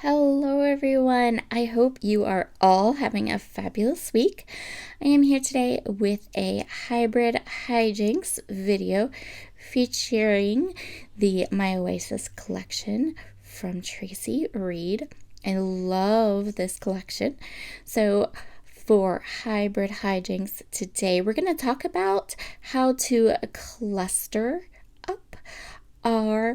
Hello, everyone. I hope you are all having a fabulous week. I am here today with a hybrid hijinks video featuring the My Oasis collection from Traci Reed. I love this collection. So, for hybrid hijinks today, we're going to talk about how to cluster up our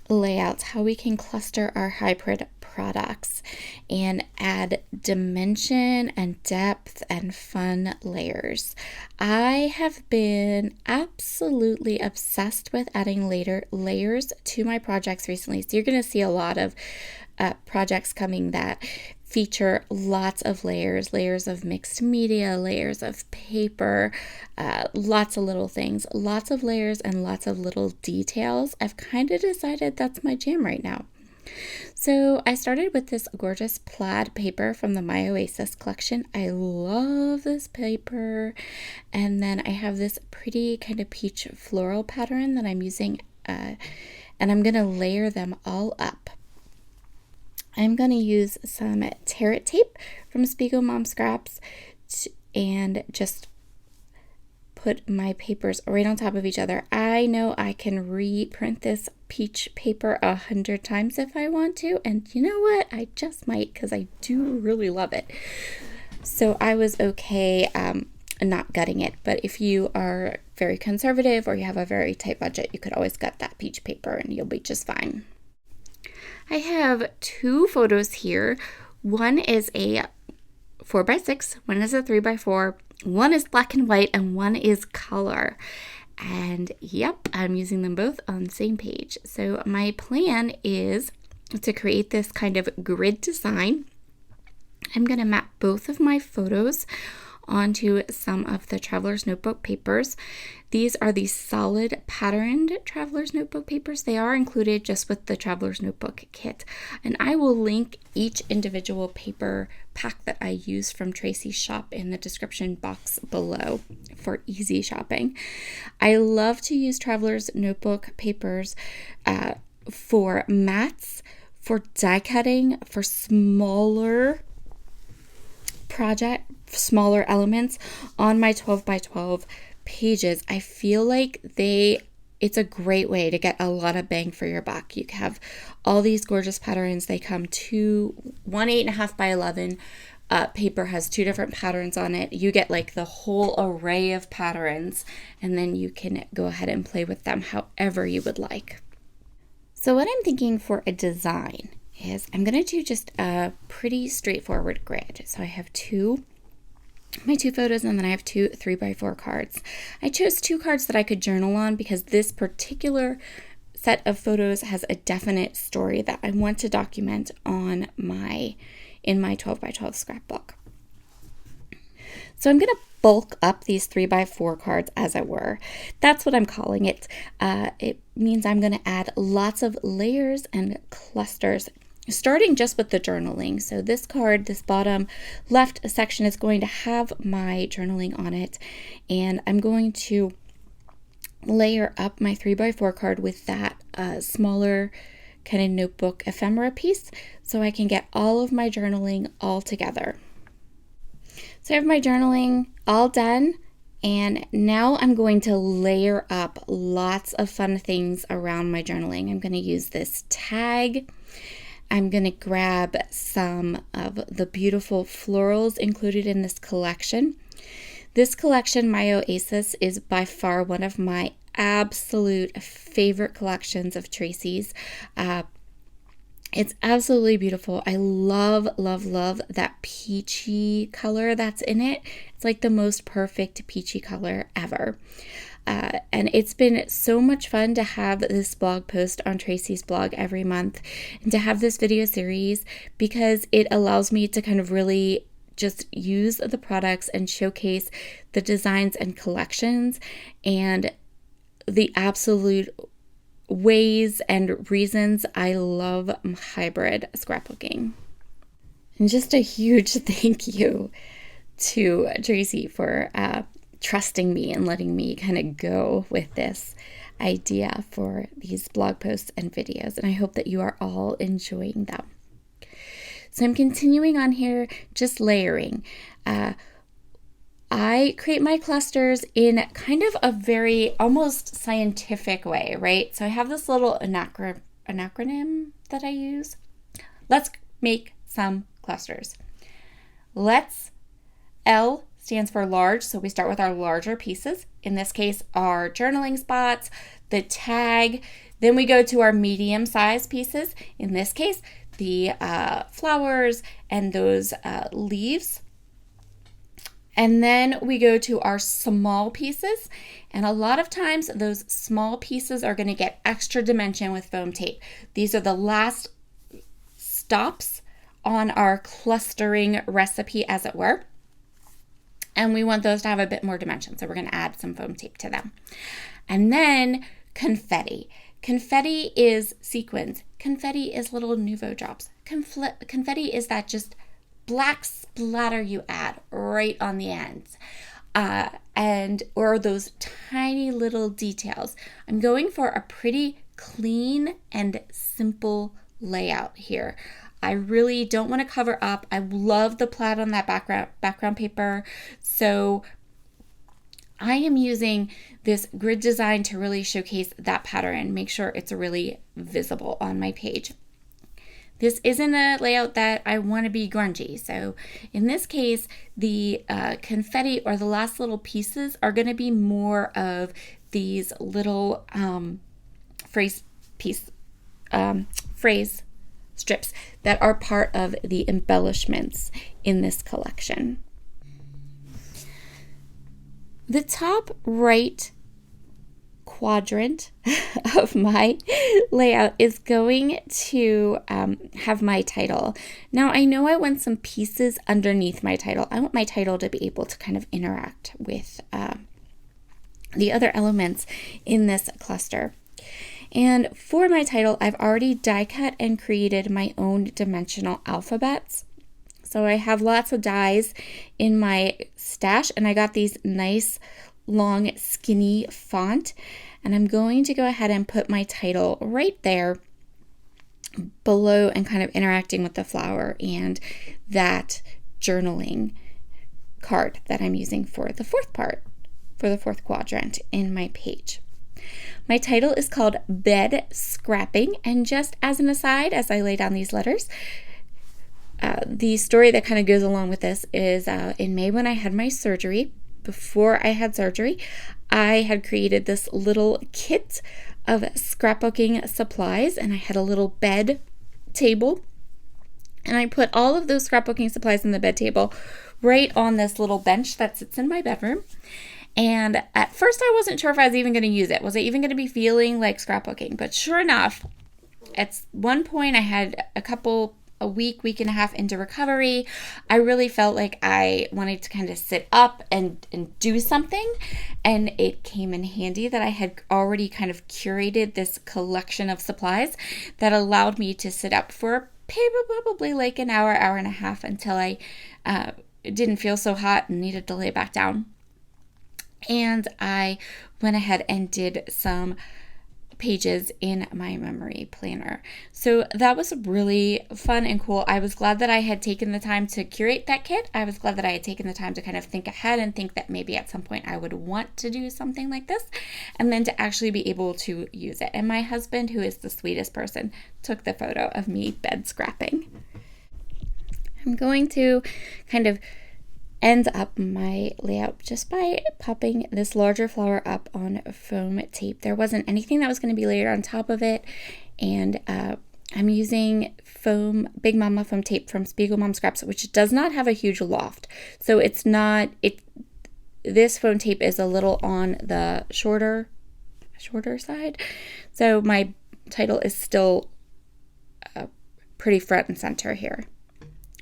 layouts, how we can cluster our hybrid products and add dimension and depth and fun layers. I have been absolutely obsessed with adding layers to my projects recently. So you're going to see a lot of projects coming that feature lots of layers of mixed media, layers of paper, lots of little things, lots of layers and lots of little details. I've kind of decided that's my jam right now. So I started with this gorgeous plaid paper from the My Oasis collection. I love this paper. And then I have this pretty kind of peach floral pattern that I'm using, and I'm going to layer them all up. I'm going to use some Tear It tape from Spiegel Mom Scraps and just put my papers right on top of each other. I know I can reprint this peach paper 100 times if I want to, and you know what? I just might because I do really love it. So I was okay not gutting it, but if you are very conservative or you have a very tight budget, you could always gut that peach paper and you'll be just fine. I have two photos here. One is a 4x6, one is a 3x4, one is black and white, and one is color. And yep, I'm using them both on the same page. So my plan is to create this kind of grid design. I'm going to map both of my photos onto some of the Traveler's Notebook papers. These are the solid patterned Traveler's Notebook papers. They are included just with the Traveler's Notebook kit. And I will link each individual paper pack that I use from Traci's shop in the description box below for easy shopping. I love to use Traveler's Notebook papers for mats, for die cutting, for smaller elements on my 12x12 pages. I feel like it's a great way to get a lot of bang for your buck. You have all these gorgeous patterns. They come one 8.5x11 paper has two different patterns on it. You get like the whole array of patterns, and then you can go ahead and play with them however you would like. So what I'm thinking for a design is I'm going to do just a pretty straightforward grid. So I have my two photos, and then I have two 3x4 cards. I chose two cards that I could journal on because this particular set of photos has a definite story that I want to document in my 12x12 scrapbook. So I'm going to bulk up these 3x4 cards, as it were. That's what I'm calling it. It means I'm going to add lots of layers and clusters, starting just with the journaling. So this card, this bottom left section, is going to have my journaling on it, and I'm going to layer up my 3x4 card with that smaller kind of notebook ephemera piece so I can get all of my journaling all together. So I have my journaling all done, and now I'm going to layer up lots of fun things around my journaling. I'm going to use this tag. I'm going to grab some of the beautiful florals included in this collection. This collection, My Oasis, is by far one of my absolute favorite collections of Traci's. It's absolutely beautiful. I love, love, love that peachy color that's in it. It's like the most perfect peachy color ever. And it's been so much fun to have this blog post on Traci's blog every month and to have this video series because it allows me to kind of really just use the products and showcase the designs and collections and the absolute ways and reasons I love hybrid scrapbooking. And just a huge thank you to Traci for trusting me and letting me kind of go with this. idea for these blog posts and videos, and I hope that you are all enjoying them. So I'm continuing on here, just layering. I create my clusters in kind of a very almost scientific way, right? So I have this little acronym that I use. Let's make some clusters. L stands for large, so we start with our larger pieces. In this case, our journaling spots, the tag. Then we go to our medium-sized pieces. In this case, the flowers and those leaves. And then we go to our small pieces. And a lot of times those small pieces are going to get extra dimension with foam tape. These are the last stops on our clustering recipe, as it were. And we want those to have a bit more dimension. So we're going to add some foam tape to them. And then confetti. Confetti is sequins. Confetti is little Nuvo drops. Confetti is that just black splatter you add right on the ends. Or those tiny little details. I'm going for a pretty clean and simple layout here. I really don't want to cover up. I love the plaid on that background paper. So I am using this grid design to really showcase that pattern, make sure it's really visible on my page. This isn't a layout that I want to be grungy. So in this case, the confetti or the last little pieces are going to be more of these little phrase strips that are part of the embellishments in this collection. The top right quadrant of my layout is going to have my title. Now, I know I want some pieces underneath my title. I want my title to be able to kind of interact with the other elements in this cluster. And for my title, I've already die cut and created my own dimensional alphabets. So I have lots of dies in my stash, and I got these nice, long, skinny font. And I'm going to go ahead and put my title right there below and kind of interacting with the flower and that journaling card that I'm using for the fourth quadrant in my page. My title is called Bed Scrapping, and just as an aside, as I lay down these letters, the story that kind of goes along with this is in May when I had my surgery. Before I had surgery, I had created this little kit of scrapbooking supplies, and I had a little bed table, and I put all of those scrapbooking supplies in the bed table right on this little bench that sits in my bedroom. And at first I wasn't sure if I was even going to use it. Was I even going to be feeling like scrapbooking? But sure enough, at one point I had a week and a half into recovery, I really felt like I wanted to kind of sit up and do something. And it came in handy that I had already kind of curated this collection of supplies that allowed me to sit up for probably like an hour and a half until I didn't feel so hot and needed to lay back down. And I went ahead and did some pages in my memory planner. So that was really fun and cool. I was glad that I had taken the time to curate that kit. I was glad that I had taken the time to kind of think ahead and think that maybe at some point I would want to do something like this, and then to actually be able to use it. And my husband, who is the sweetest person, took the photo of me bed scrapping. I'm going to kind of end up my layout just by popping this larger flower up on foam tape. There wasn't anything that was going to be layered on top of it, and I'm using Big Mama foam tape from Spiegel Mom Scraps, which does not have a huge loft. So this foam tape is a little on the shorter side. So my title is still pretty front and center here.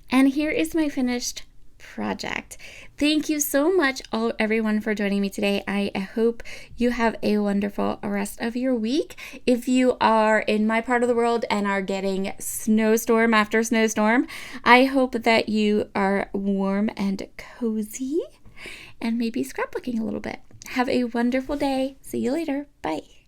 And here is my finished project. Thank you so much, everyone, for joining me today. I hope you have a wonderful rest of your week. If you are in my part of the world and are getting snowstorm after snowstorm, I hope that you are warm and cozy and maybe scrapbooking a little bit. Have a wonderful day. See you later. Bye.